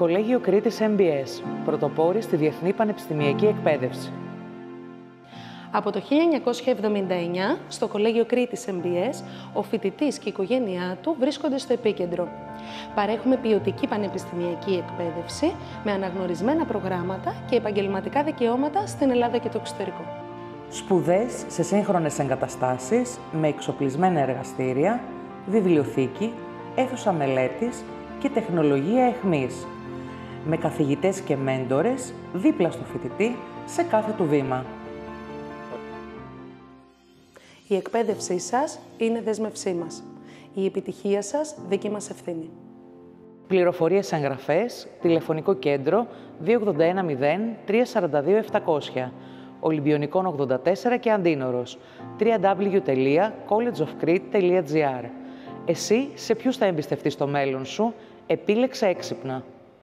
Κολέγιο Κρήτης MBS, πρωτοπόροι στη διεθνή πανεπιστημιακή εκπαίδευση. Από το 1979, στο Κολέγιο Κρήτης MBS, ο φοιτητής και η οικογένειά του βρίσκονται στο επίκεντρο. Παρέχουμε ποιοτική πανεπιστημιακή εκπαίδευση με αναγνωρισμένα προγράμματα και επαγγελματικά δικαιώματα στην Ελλάδα και το εξωτερικό. Σπουδές σε σύγχρονες εγκαταστάσεις με εξοπλισμένα εργαστήρια, βιβλιοθήκη, αίθουσα μελέτης και τεχνολογία εχμής, με καθηγητές και μέντορες δίπλα στο φοιτητή σε κάθε του βήμα. Η εκπαίδευσή σας είναι δέσμευσή μας. Η επιτυχία σας δική μας ευθύνη. Πληροφορίες εγγραφές, τηλεφωνικό κέντρο 2810 342 700, Ολυμπιονικών 84 και Αντίνορος, www.collegeofcrete.gr. Εσύ σε ποιους θα εμπιστευτείς το μέλλον σου, επίλεξε έξυπνα.